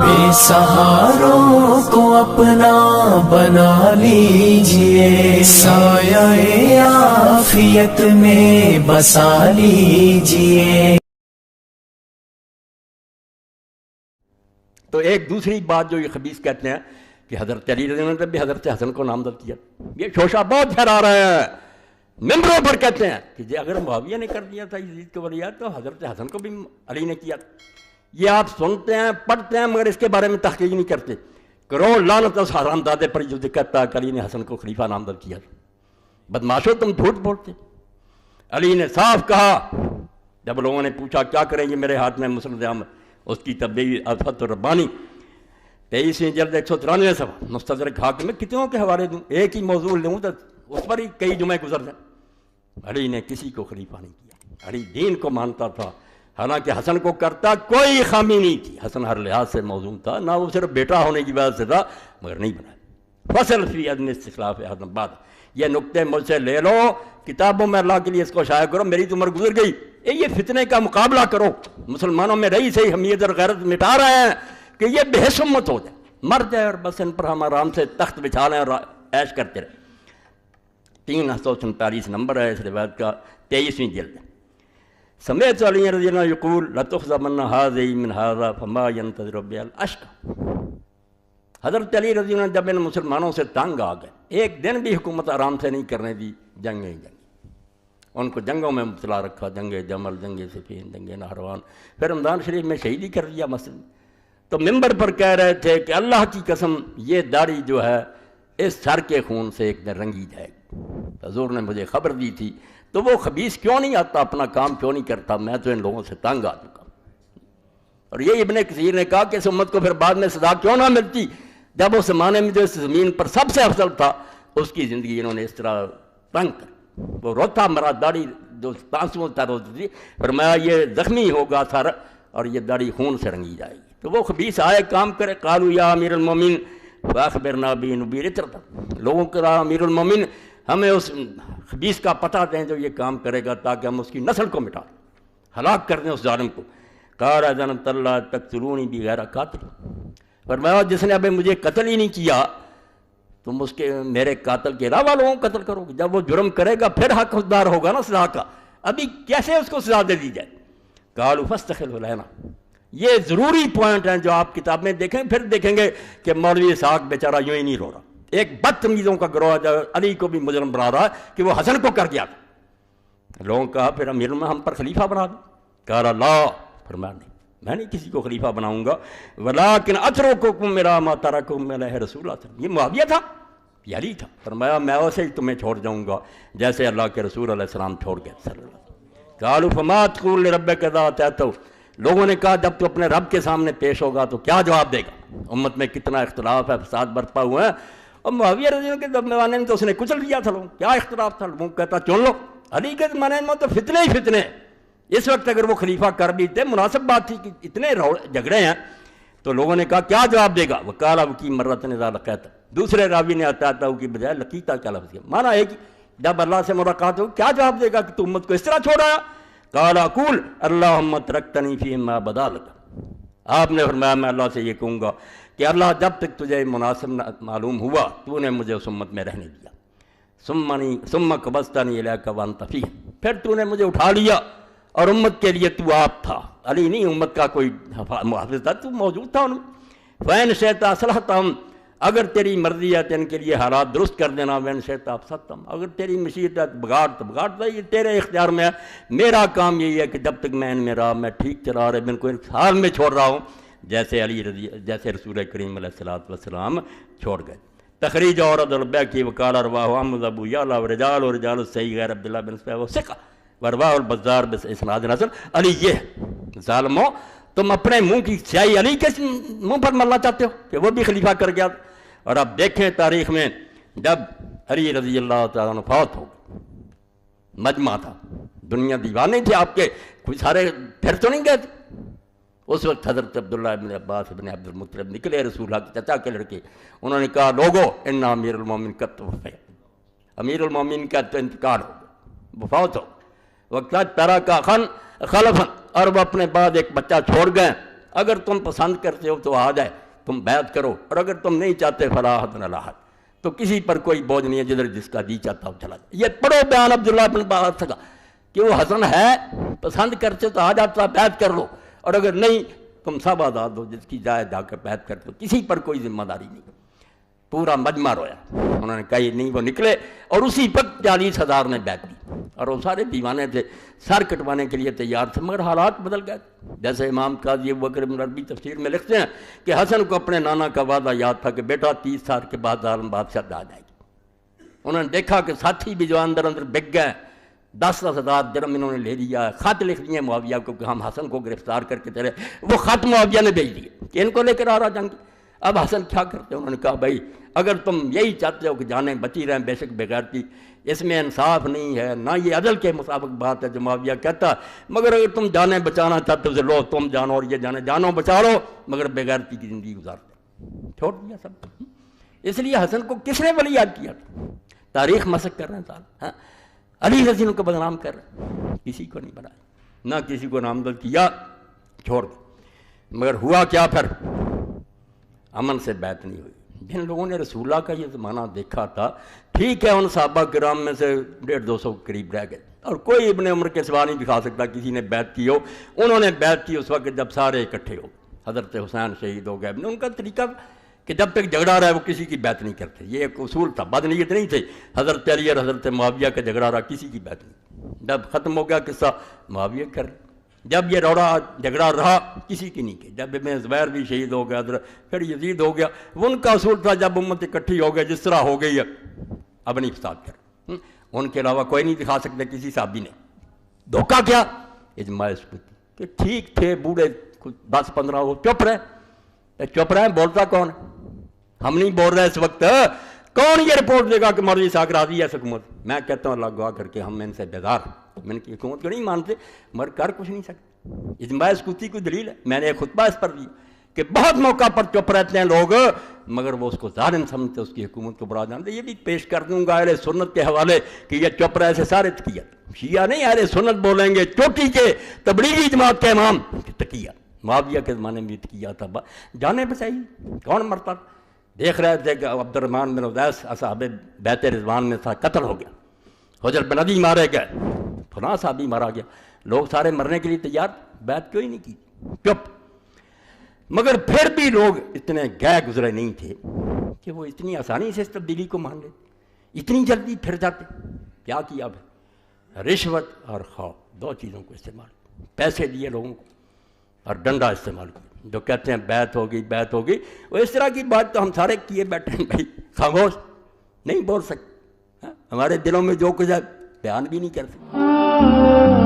بے سہاروں کو اپنا بنا لیجئے، سایہ عافیت میں بسا لیجئے۔ تو ایک دوسری بات جو یہ خبیث کہتے ہیں کہ حضرت علی رضی اللہ عنہ نے بھی حضرت حسن کو نامزد کیا، یہ شوشہ بہت پھیلا رہے ہیں، ممبروں پر کہتے ہیں کہ اگر معاویہ نے کر دیا تھا یزید کو ولیعہد تو حضرت حسن کو بھی علی نے کیا۔ یہ آپ سنتے ہیں پڑھتے ہیں مگر اس کے بارے میں تحقیق نہیں کرتے۔ کروڑ لعنت اس حرام دادے پر جو ذکر تھا کہ علی نے حسن کو خلیفہ نامزد کیا تھا۔ بدماشو تم جھوٹ بولتے۔ علی نے صاف کہا جب لوگوں نے پوچھا کیا کریں گے میرے ہاتھ میں مسند احمد، اس کی تبدیلی الفتح الربانی 23ویں جلد 193 صفحہ، مستدرک حاکم میں کتنوں کے حوالے دوں، ایک ہی موضوع لوں تو اس پر ہی کئی جمعے گزر جائیں۔ علی نے کسی کو خلیفہ نہیں کیا، علی دین کو مانتا تھا، حالانکہ حسن کو کرتا کوئی خامی نہیں تھی، حسن ہر لحاظ سے موزون تھا، نہ وہ صرف بیٹا ہونے کی وجہ سے تھا مگر نہیں بنایا۔ فصل فی عدم استخلاف احد بعد، یہ نقطے مجھ سے لے لو، کتابوں میں اللہ کے لیے اس کو شائع کرو، میری تو عمر گزر گئی، یہ فتنے کا مقابلہ کرو، مسلمانوں میں رہی سے حمیت اور غیرت مٹا رہے ہیں کہ یہ بے حس امت ہو جائے، مر جائے اور بس ان پر ہم آرام سے تخت بچھا لیں اور عیش کرتے رہے۔ 347 نمبر ہے اس روایت کا، 23ویں جلد۔ سمعت علی رضی اللہ عنہ یقول لتخذمن هذه من هذا فما ينتظر بها الاشقى۔ حضرت علی رضی اللہ عنہ جب ان مسلمانوں سے تنگ آ گئے، ایک دن بھی حکومت آرام سے نہیں کرنے دی، جنگیں ان کو جنگوں میں مبتلا رکھا، جنگ جمل، جنگ صفین، جنگ نہروان، پھر رمضان شریف میں شہیدی کر دیا مسجد میں۔ تو ممبر پر کہہ رہے تھے کہ اللہ کی قسم یہ داڑھی جو ہے اس سر کے خون سے ایک دن رنگی جائے گی۔ حضور نے مجھے خبر دی تھی، تو وہ خبیث کیوں نہیں آتا، اپنا کام کیوں نہیں کرتا، میں تو ان لوگوں سے تنگ آ چکا۔ اور یہ ابن کثیر نے کہا کہ اس امت کو پھر بعد میں سزا کیوں نہ ملتی، جب اس زمانے میں جو اس زمین پر سب سے افضل تھا اس کی زندگی انہوں نے اس طرح تنگ کر، وہ روتا مرا، داڑھی جو تانسوں تر ہوتی تھی، فرمایا یہ زخمی ہوگا سر اور یہ داڑھی خون سے رنگی جائے گی۔ تو وہ خبیث آئے کام کرے، قالوا یا امیر المومنین فاخبرنا بنبیر اطرتا، لوگوں کو کہا امیر المومنین ہمیں اس خبیث کا پتہ دیں جو یہ کام کرے گا تاکہ ہم اس کی نسل کو مٹا دیں، ہلاک کر دیں اس ظالم کو۔ قال اذنت اللہ تقتلونی بغیر قاتل، فرمایا جس نے ابھی مجھے قتل ہی نہیں کیا تم اس کے میرے قاتل کے علاوہ لوگوں کو قتل کرو گے، جب وہ جرم کرے گا پھر حقدار ہوگا نا سزا کا، ابھی کیسے اس کو سزا دے دی جائے۔ قالوا فاستخلف لنا، یہ ضروری پوائنٹ ہیں جو آپ کتاب میں دیکھیں، پھر دیکھیں گے کہ مولوی اسحاق بیچارہ یوں ہی نہیں رو رہا، ایک بدتمیزوں کا گروہ جو علی کو بھی مجرم بنا رہا ہے کہ وہ حسن کو کر گیا تھا۔ لوگوں کہا پھر امیر میں ہم پر خلیفہ بنا دو، کہا لا، فرمایا نہیں میں نہیں کسی کو خلیفہ بناؤں گا، ولیکن اترککم الی ما ترککم علیہ رسول اللہ صلی اللہ علیہ وسلم، یہ معاویہ تھا، یہ علی تھا، فرمایا میں ویسے ہی تمہیں چھوڑ جاؤں گا جیسے اللہ کے رسول علیہ السلام چھوڑ گئے صلی اللہ علیہ وسلم۔ قالوا فما تقول لربک اذا اتیتہ، لوگوں نے کہا جب تو اپنے رب کے سامنے پیش ہوگا تو کیا جواب دے گا، امت میں کتنا اختلاف ہے، فساد برپا ہوئے ہیں، اور معاویہ رضی اللہ کے زمانے میں تو اس نے کچل دیا تھا، لوگ کیا اختلاف تھا، لوگ کہتا چن لو، علی کے زمانے میں تو فتنے ہی فتنے، اس وقت اگر وہ خلیفہ کر بھی تھے مناسب بات تھی کہ اتنے جھگڑے ہیں، تو لوگوں نے کہا کیا جواب دے گا، وقال ابکی مرتن اذا لقیتہ، دوسرے راوی نے اتیتہ کی بجائے لقیتہ کا لفظ کیا، مانا ہے کہ جب اللہ سے ملاقات ہو کیا جواب دے گا کہ تو امت کو اس طرح چھوڑا، قال اقول اللہم ترکتنی فیما بدا لک، آپ نے فرمایا میں اللہ سے یہ کہوں گا کہ اللہ جب تک تجھے مناسب معلوم ہوا تو نے مجھے اس امت میں رہنے دیا، ثم قبضتنی الیک وانت فیہم، پھر تو نے مجھے اٹھا لیا اور امت کے لیے تو آپ تھا، علی نہیں امت کا کوئی محافظ تھا، تو موجود تھا ان میں، فین شئت اصلحتہم، اگر تیری مرضی ہے تو ان کے لیے حالات درست کر دینا، وین شئت افسدتہم، اگر تیری مشیت ہے بگاڑ تو بگاڑ دے، یہ تیرے اختیار میں ہے، میرا کام یہی ہے کہ جب تک میں ان میں رہا میں ٹھیک چلا رہے، میں ان کو اس حال میں چھوڑ رہا ہوں جیسے رسول کریم علیہ السلام چھوڑ گئے۔ تخریج عورد البیکی وقال رواہ احمد ابو یعلا ورجال الصحیح غیر عبداللہ بن صفیہ وثقہ ورواہ البزار باسناد حسن، علی یہ ہے، ظالمو تم اپنے منہ کی سیاہی علی کے منہ پر ملنا چاہتے ہو کہ وہ بھی خلیفہ کر گیا، اور اب دیکھیں تاریخ میں جب علی رضی اللہ تعالیٰ عنہ فوت ہو مجمع تھا، دنیا دیوانے تھے آپ کے، کوئی سارے پھر تو نہیں گئے تھے، اس وقت حضرت عبداللہ ابن عباس ابن عبد المطلب نکلے، رسول اللہ کے چچا کے لڑکے، انہوں نے کہا لوگو ان امیر المومن قد توفی، امیر المومن کا تو انتقال ہو گیا، وہ فوت ہو، وقت ترک خلفا، اور وہ اپنے بعد ایک بچہ چھوڑ گئے، اگر تم پسند کرتے ہو تو آ جائے، تم بیعت کرو، اور اگر تم نہیں چاہتے فلا حرج علی احد، تو کسی پر کوئی بوجھ نہیں ہے، جدھر جس کا جی چاہتا ہو چلا جائے۔ یہ پڑھو بیان عبداللہ بن عباس کا کہ وہ حسن ہے، پسند کرتے تو آ جاتا، بیعت کر لو، اور اگر نہیں تم سب آزاد ہو، جس کی جائے جا کر بیعت کرتے ہو، کسی پر کوئی ذمہ داری نہیں۔ پورا مجمع رویا، انہوں نے کہا یہ نہیں، وہ نکلے، اور اسی وقت 40,000 نے بیعت کی، اور وہ سارے دیوانے تھے، سر کٹوانے کے لیے تیار تھے، مگر حالات بدل گئے۔ جیسے امام قاضی ابوبکر بن عربی تفسیر میں لکھتے ہیں کہ حسن کو اپنے نانا کا وعدہ یاد تھا کہ بیٹا 30 سال کے بعد ظالم بادشاہ آ جائے گی۔ انہوں نے دیکھا کہ ساتھی بھی جو اندر بک گئے، 10,000 درہم انہوں نے لے لیا، خط لکھ دیے معاویہ کو کہ ہم حسن کو گرفتار کر کے تیرے، وہ خط معاویہ نے بھیج دیے کہ ان کو لے کر آ رہا جنگ۔ اب حسن کیا کرتے؟ انہوں نے کہا بھائی اگر تم یہی چاہتے ہو کہ جانیں بچی رہیں، بے شک بغیرتی، اس میں انصاف نہیں ہے، نہ یہ عدل کے مطابق بات ہے جو معاویہ کہتا، مگر اگر تم جانیں بچانا چاہتے ہو تو لو تم جانو، اور یہ جانے جانو بچا لو، مگر بغیرتی کی زندگی گزارتے، چھوڑ دیا سب۔ اس لیے حسن کو کس نے ولی یاد کیا؟ تاریخ مسخ کر رہے ہیں صاحب، علی رضی اللہ کو بدنام کر رہے ہیں، کسی کو نہیں بنایا، نہ کسی کو نامزد کیا، چھوڑ دیا۔ مگر ہوا کیا پھر؟ امن سے بیعت نہیں ہوئی۔ جن لوگوں نے رسول اللہ کا یہ زمانہ دیکھا تھا، ٹھیک ہے ان صحابہ کرام میں سے 150-200 قریب رہ گئے، اور کوئی ابن عمر کے سوا نہیں دکھا سکتا کسی نے بیعت کی ہو۔ انہوں نے بیعت کی اس وقت جب سارے اکٹھے ہو، حضرت حسین شہید ہو گئے، ان کا طریقہ کہ جب تک جھگڑا رہا ہے وہ کسی کی بیعت نہیں کرتے، یہ ایک اصول تھا، بدنیت نہیں تھے۔ حضرت علی اور حضرت معاویہ کا جھگڑا رہا، کسی کی بیعت نہیں، جب ختم ہو گیا قصہ معاویہ کر، جب یہ روڑا جھگڑا رہا کسی کی نہیں کی، جب ابن زبیر بھی شہید ہو گیا، پھر یزید ہو گیا، وہ ان کا اصول تھا جب امت اکٹھی ہو گئے جس طرح ہو گئی ہے اب نہیں فساد کر، ان کے علاوہ کوئی نہیں دکھا سکتا کسی صحابی نے۔ دھوکہ کیا؟ اجماع ثبوتی کہ ٹھیک تھے بوڑھے 10-15 وہ چپ رہے، چپ رہے، بولتا کون؟ ہم نہیں بول رہے اس وقت، کون یہ رپورٹ دے گا کہ مولوی صاحب راضی ہے حکومت؟ میں کہتا ہوں اللہ گواہ کر کے ہم ان سے بیدار، میں ان کی حکومت کو نہیں مانتے، مگر کر کچھ نہیں سکتے۔ اجماع ثبوتی کوئی دلیل ہے؟ میں نے ایک خطبہ اس پر دی کہ بہت موقع پر چپ رہتے ہیں لوگ، مگر وہ اس کو ظالم سمجھتے، اس کی حکومت کو برا جانتے۔ یہ بھی پیش کر دوں گا اہل سنت کے حوالے کہ یہ چپ رہے سے سارے تقیت، شیعہ نہیں اہل سنت بولیں گے، چوٹی کے تبلیغی جماعت کے امام تقیہ، معاویہ کے زمانے میں تقیہ تھا، جانے بچائی، کون مرتا؟ دیکھ رہے تھے کہ عبد الرحمن بن عدیس اصحاب بیت رضوان میں تھا، قتل ہو گیا، حجر بن عدی مارے گئے، فلاں صحابی مارا گیا، لوگ سارے مرنے کے لیے تیار، بیعت کیوں ہی نہیں کی؟ چپ۔ مگر پھر بھی لوگ اتنے گئے گزرے نہیں تھے کہ وہ اتنی آسانی سے اس تبدیلی کو مان لیتے، اتنی جلدی پھر جاتے۔ کیا کیا پھر؟ رشوت اور خوف، دو چیزوں کو استعمال، پیسے دیے لوگوں کو اور ڈنڈا استعمال کیا۔ جو کہتے ہیں بیعت ہوگی بیعت ہوگی، وہ اس طرح کی بات تو ہم سارے کیے بیٹھے ہیں بھائی، خاموش نہیں بول سکتے، ہمارے دلوں میں جو کچھ ہے بیان بھی نہیں کر سکتے۔